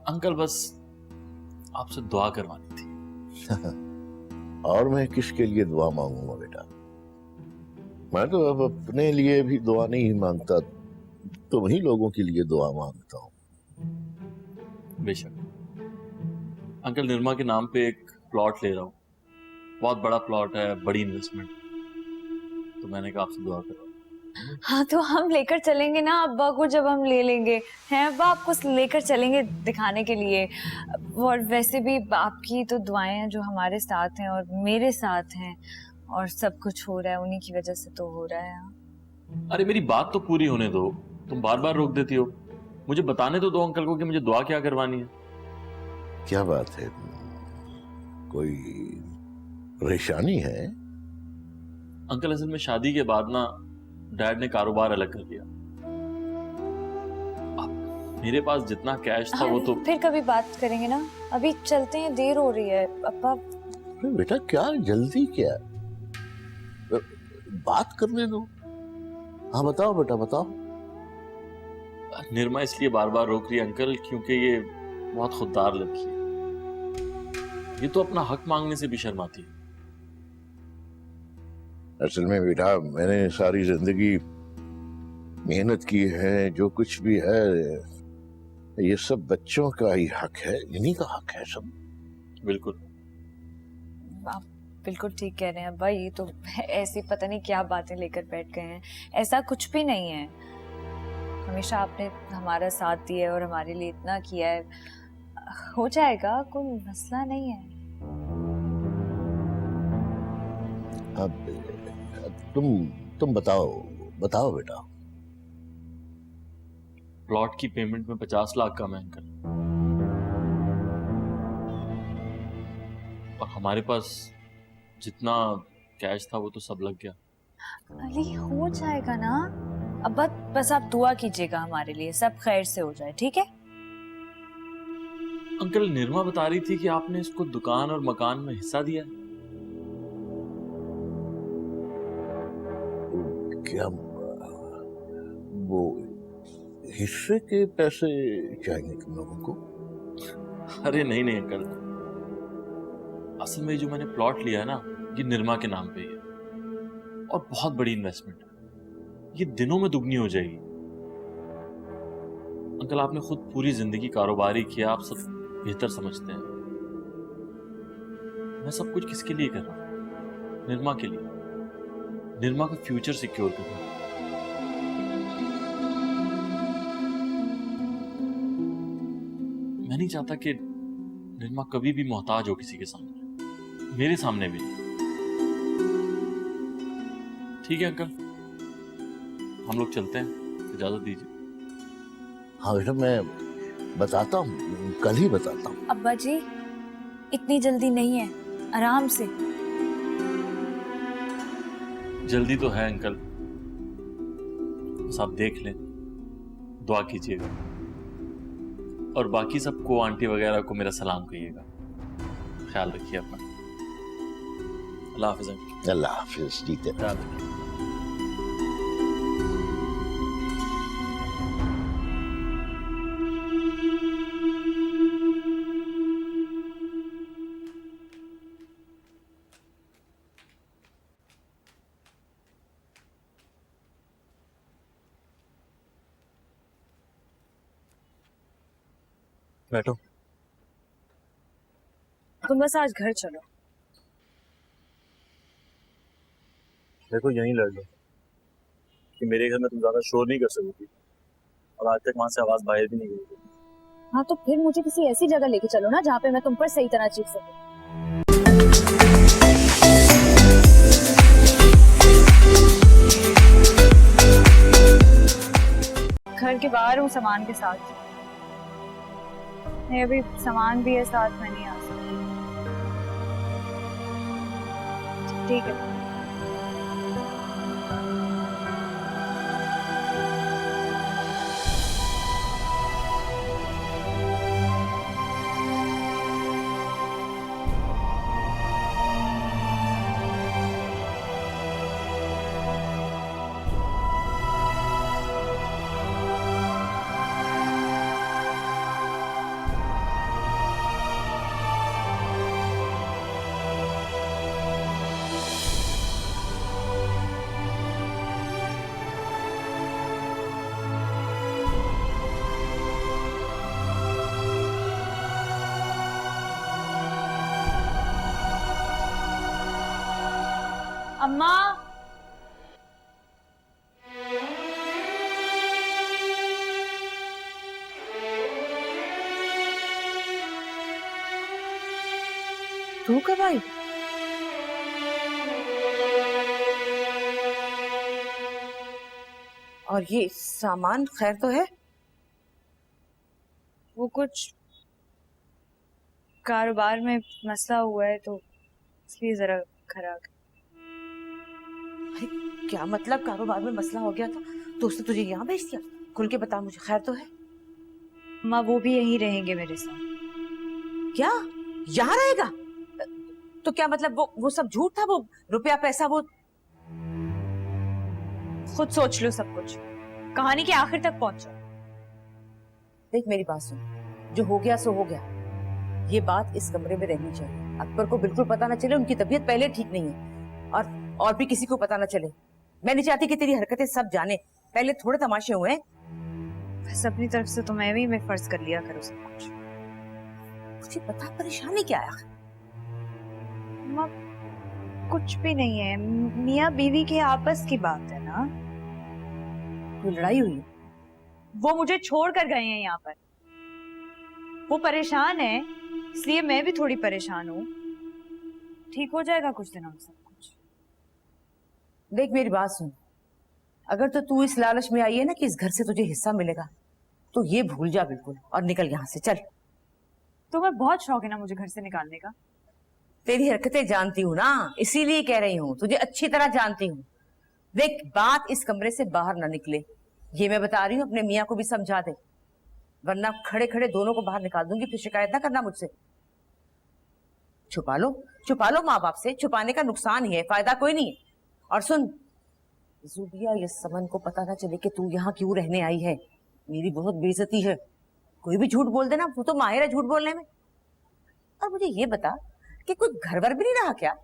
Uncle बस आपसे दुआ करवानी थी। और मैं किसके लिए दुआ मांगूंगा बेटा? मैं तो अब अपने लिए भी दुआ नहीं मांगता, तुम ही लोगों के लिए दुआ मांगता हूँ। बेशक अंकल, निर्मा के नाम पे एक प्लॉट ले रहा हूँ, बहुत बड़ा प्लॉट है, बड़ी इन्वेस्टमेंट, तो मैंने कहा आपसे दुआ करवा। हाँ तो हम लेकर चलेंगे ना अब्बा को, जब हम ले लेंगे हैं अब्बा, आपको लेकर चलेंगे दिखाने के लिए। और वैसे भी आपकी तो दुआएं हैं जो हमारे साथ हैं और मेरे साथ हैं, और सब कुछ हो रहा है उन्हीं की वजह से तो हो रहा है। अरे मेरी बात तो पूरी होने दो, तुम बार बार रोक देती हो। मुझे बताने तो दो अंकल को कि मुझे दुआ क्या करवानी है। क्या बात है, कोई परेशानी है? अंकल असल में शादी के बाद ना डैड ने कारोबार अलग कर लिया। अब मेरे पास जितना कैश था वो तो फिर कभी बात करेंगे ना, अभी चलते हैं, देर हो रही है अब्बा। बेटा क्या जल्दी, क्या बात करने दो। हाँ बताओ बेटा बताओ। निर्मा इसलिए बार बार रोक रही है अंकल क्योंकि ये बहुत खुददार लड़की है, ये तो अपना हक मांगने से भी शर्माती है। असल में बेटा मैंने सारी जिंदगी मेहनत की है, जो कुछ भी है ये सब बच्चों का ही हक है, इन्हीं का हक है सब। बिल्कुल आप बिल्कुल ठीक कह रहे हैं अब्बा, ये तो ऐसी पता नहीं क्या बातें लेकर बैठ गए हैं, ऐसा कुछ भी नहीं है। हमेशा आपने हमारा साथ दिया है और हमारे लिए इतना किया है, हो जाएगा, कोई मसला नहीं है। अब तुम बताओ बताओ बेटा। प्लॉट की पेमेंट में 50 लाख कम है अंकल, और हमारे पास जितना कैश था वो तो सब लग गया। अली हो जाएगा ना अब्बा, बस आप दुआ कीजिएगा हमारे लिए, सब खैर से हो जाए, ठीक है? अंकल निर्मा बता रही थी कि आपने इसको दुकान और मकान में हिस्सा दिया है। क्या वो हिस्से के पैसे चाहिए तुम लोगों को? अरे नहीं नहीं अंकल, असल में जो मैंने प्लॉट लिया है ना, ये निर्मा के नाम पे है और बहुत बड़ी इन्वेस्टमेंट है, ये दिनों में दुगनी हो जाएगी। अंकल आपने खुद पूरी जिंदगी कारोबार ही किया, आप सब बेहतर समझते हैं। मैं सब कुछ किसके लिए कर रहा हूं? निर्मा के लिए, निर्मा का फ्यूचर सिक्योर करना। मैं नहीं चाहता कि निर्मा कभी भी मोहताज हो किसी के सामने, मेरे सामने भी नहीं। ठीक है अंकल, हम लोग चलते हैं, इजाजत दीजिए। हाँ बेटा मैं बताता हूँ, कल ही बताता हूँ। अब्बा जी इतनी जल्दी नहीं है, आराम से। जल्दी तो है अंकल, बस आप देख लें, दुआ कीजिएगा, और बाकी सबको, आंटी वगैरह को मेरा सलाम कहिएगा। ख्याल रखिए अपना। अल्लाह हाफिज़ अंकल। अल्लाह हाफिज, ठीक है। ख्याल रखिए। बैठो। तुम बस आज घर चलो। देखो यहीं लड़ लो कि मेरे घर में तुम ज्यादा शोर नहीं कर सकती, और आज तक वहां से आवाज बाहर भी नहीं गई। हाँ तो फिर मुझे किसी ऐसी जगह लेके चलो ना जहाँ पे मैं तुम पर सही तरह चीख सकूं। घर के बाहर हूँ सामान के साथ, नहीं अभी सामान भी है साथ में, नहीं आ सकती। ठीक है। अम्मा। तू कब आई? और ये सामान खैर तो है? वो कुछ कारोबार में मसला हुआ है तो इसलिए जरा खराब। अरे क्या मतलब कारोबार में मसला हो गया था तो उसने तुझे यहाँ भेज दिया? खुल के बता मुझे, खैर तो है? अम्मा वो भी यहीं रहेंगे मेरे साथ। क्या यहाँ रहेगा? तो क्या मतलब वो सब झूठ था? वो रुपया पैसा वो खुद सोच लो सब कुछ, कहानी के आखिर तक पहुंचो। देख मेरी बात सुन, जो हो गया सो हो गया। ये बात इस कमरे में रहनी चाहिए। अकबर को बिल्कुल पता ना चले, उनकी तबीयत पहले ठीक नहीं है और भी किसी को पता ना चले। मैं नहीं चाहती कि तेरी हरकतें सब जाने। पहले थोड़े तमाशे हुए हैं। बस अपनी तरफ से तो मैं फर्ज कर लिया करूँ सब कुछ। मुझे पता परेशानी क्या है? अम्मा कुछ भी नहीं है, मियाँ बीवी के आपस की बात है ना। कोई लड़ाई हुई है? वो मुझे छोड़ कर गए हैं यहाँ पर। वो परेशान है इसलिए मैं भी थोड़ी परेशान हूँ। ठीक हो जाएगा कुछ दिनों में सब कुछ। देख मेरी बात सुन, अगर तो तू इस लालच में आई है ना कि इस घर से तुझे हिस्सा मिलेगा, तो ये भूल जा बिल्कुल और निकल यहाँ से, चल। तुम्हें बहुत शौक है ना मुझे घर से निकालने का। तेरी हरकतें जानती हूँ ना, इसीलिए कह रही हूँ, तुझे अच्छी तरह जानती हूँ। देख बात इस कमरे से बाहर ना निकले, ये मैं बता रही हूँ। अपने मियाँ को भी समझा दे, वरना खड़े खड़े दोनों को बाहर निकाल दूंगी। फिर शिकायत ना करना मुझसे। छुपा लो माँ बाप से। छुपाने का नुकसान ही है, फायदा कोई नहीं है। और सुन जुबिया, ये समन को पता ना चले कि तू यहाँ क्यों रहने आई है। मेरी बहुत बेइज्जती है। कोई भी झूठ बोल देना, वो तो माहिर है झूठ बोलने में। और मुझे ये बता कि कोई घर वर भी नहीं रहा क्या?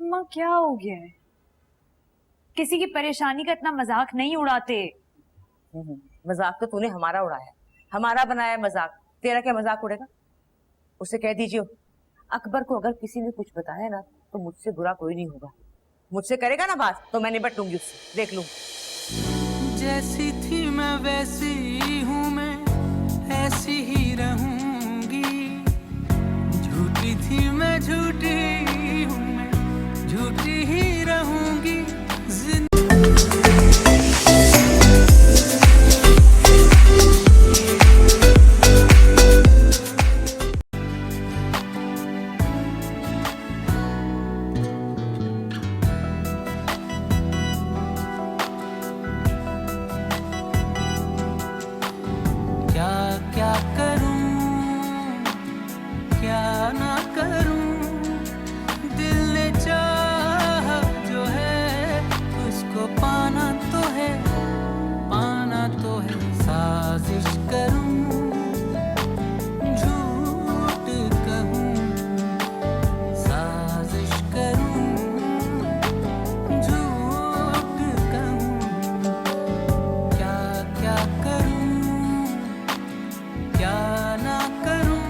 माँ क्या हो गया है? किसी की परेशानी का इतना मजाक नहीं उड़ाते। मजाक तो तूने हमारा उड़ाया, हमारा बनाया मजाक। तेरा क्या मजाक उड़ेगा? उसे कह दीजिए अकबर को अगर किसी ने कुछ बताया ना तो मुझसे बुरा कोई नहीं होगा। मुझसे करेगा ना बात तो मैं निपट लूंगी उससे, देख लूं। जैसी थी मैं वैसी हूँ, मैं ऐसी ही रहूंगी। झूठी थी मैं झूठी हूँ, मैं झूठी ही रहूंगी। क्या करूं क्या ना करूं, दिल ने चाहा जो है उसको पाना तो है, पाना तो है। साजिश करूं झूठ कहूं, साजिश करूं झूठ कहूं। क्या क्या करूं क्या ना करूं,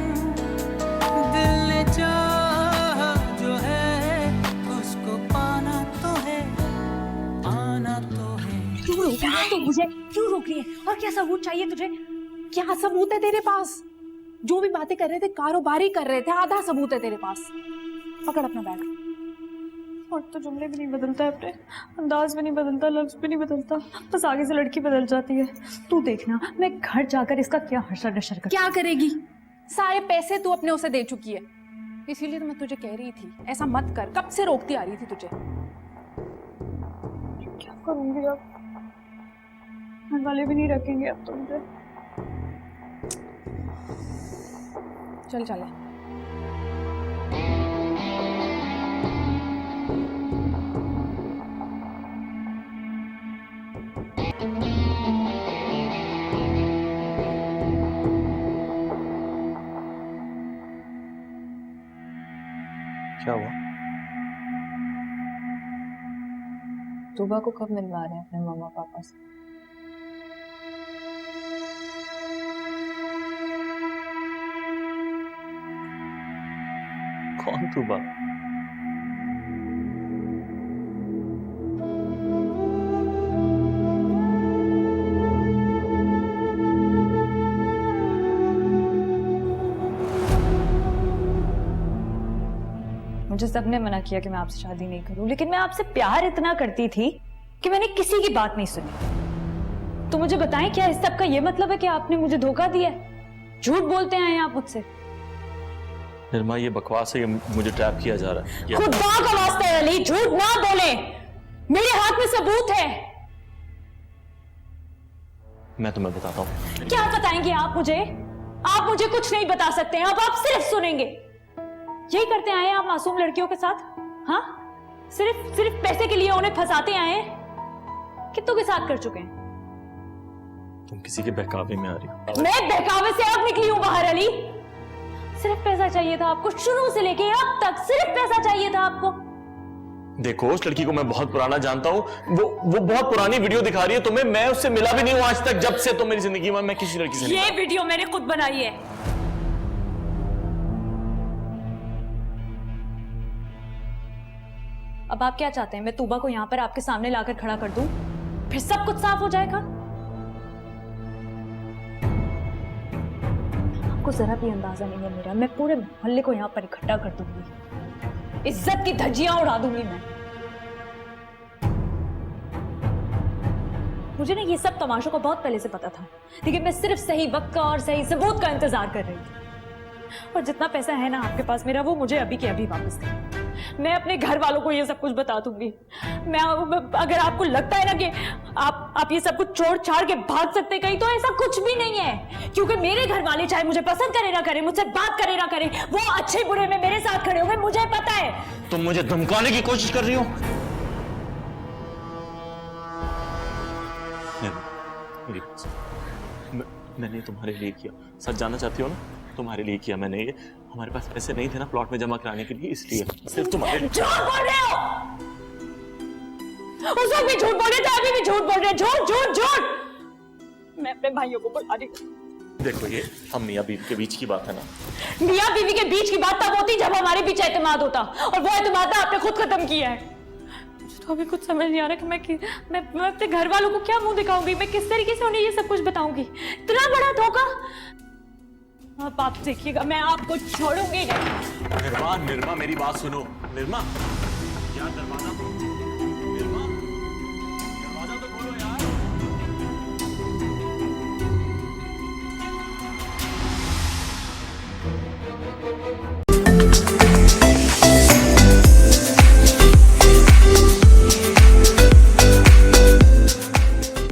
दिल ने चाहा जो है उसको पाना तो है, पाना तो है। क्यों रोक रही है? तो मुझे क्यों रोक रही है? और क्या सबूत चाहिए तुझे? क्या सबूत है तेरे पास? जो भी बातें कर रहे थे कारोबारी कर रहे थे, आधा सबूत है तेरे पास। पकड़ अपना बैग। और तो जुमले भी नहीं बदलता है, अपने अंदाज भी नहीं बदलता, लफ्ज भी नहीं बदलता, बस आगे से लड़की बदल जाती है। तू देखना मैं घर जाकर इसका क्या हर्षा नशर कर। क्या करेगी? सारे पैसे तू अपने उसे दे चुकी है, इसीलिए तो मैं तुझे कह रही थी ऐसा मत कर। कब से रोकती आ रही थी तुझे। क्या करूंगी अब? घर वाले भी नहीं रखेंगे अब तो मुझे। चल चले। क्या हुआ? तूबा को कब मिलवा रहे हैं अपने मम्मा पापा से? कौन तूबा? मुझे सबने मना किया कि मैं आपसे शादी नहीं करूं, लेकिन मैं आपसे प्यार इतना करती थी कि मैंने किसी की बात नहीं सुनी। तो मुझे बताएं, क्या इस सब का ये मतलब है कि आपने मुझे धोखा दिया है? झूठ बोलते हैं आप मुझसे। निर्मा, ये बकवास है, ये मुझे ट्रैप किया जा रहा है। खुदा का वास्ता है अली, झूठ ना बोले, मेरे हाथ में सबूत है। मैं तुम्हें बताता हूँ। क्या बताएंगे आप मुझे? आप मुझे कुछ नहीं बता सकते हैं, अब आप सिर्फ सुनेंगे। यही करते आए हैं आप मासूम लड़कियों के साथ? हाँ, सिर्फ पैसे के लिए उन्हें फंसाते आए हैं। कितनों के साथ कर चुके हैं? तुम किसी के बहकावे में आ रही हो। मैं बहकावे से अब निकली हूं बाहर अली। सिर्फ पैसा चाहिए था आपको, शुरू से लेके अब तक सिर्फ पैसा चाहिए था आपको। देखो, उस लड़की को मैं बहुत पुराना जानता हूँ, वो बहुत पुरानी वीडियो दिखा रही है तुम्हें। मैं उससे मिला भी नहीं हूँ आज तक, जब से तो मेरी जिंदगी में मैं किसी लड़की से नहीं ये वीडियो मैंने खुद बनाई है। अब आप क्या चाहते हैं? मैं तूबा को यहां पर आपके सामने लाकर खड़ा कर दूं, फिर सब कुछ साफ हो जाएगा? आपको जरा भी अंदाजा नहीं है मेरा। मैं पूरे मोहल्ले को यहां पर इकट्ठा कर दूंगी, इज्जत की धज्जियां उड़ा दूंगी मैं। मुझे ना ये सब तमाशों का बहुत पहले से पता था, लेकिन मैं सिर्फ सही वक्त का और सही सबूत का इंतजार कर रही थी। और जितना पैसा है ना आपके पास मेरा, वो मुझे अभी के अभी वापस दें। मैं अपने घर वालों को ये सब कुछ बता दूंगी। अगर आपको लगता है ना कि आप ये सब कुछ छोड़ छाड़ के भाग सकते कहीं, तो ऐसा कुछ भी नहीं है। क्योंकि मेरे घर वाले चाहे मुझे पसंद करे ना करे, मुझसे बात करे ना करे, वो अच्छे बुरे में मेरे साथ खड़े होंगे, मुझे पता है। तुम मुझे धमकाने की कोशिश कर रही हो? मैंने तुम्हारे लिए किया, सच जानना चाहती हो ना? तुम्हारे लिए किया मैंने ये। हमारे पास पैसे नहीं थे ना प्लॉट में जमा कराने के लिए, इसलिए सिर्फ तुम्हारे लिए। झूठ बोल रहे हो। उस वक्त भी झूठ बोल रहे थे, अभी भी झूठ बोल रहे हैं। झूठ झूठ झूठ। मैं अपने भाइयों को बुला रही हूँ। देखो, ये हम मियाँ बीवी के बीच की बात है ना। मियाँ बीवी के बीच की बात तब होती जब हमारे बीच एतमाद होता, और वो एतमाद आपने खुद खत्म किया है। मुझे तो अभी कुछ समझ नहीं आ रहा कि मैं अपने घर वालों को क्या मुंह दिखाऊंगी, मैं किस तरीके से उन्हें ये सब कुछ बताऊंगी। इतना बड़ा धोखा। अब आप देखिएगा, मैं आपको छोड़ूंगी नहीं। निर्मा, मेरी बात सुनो। निर्मा, क्या दरवाजा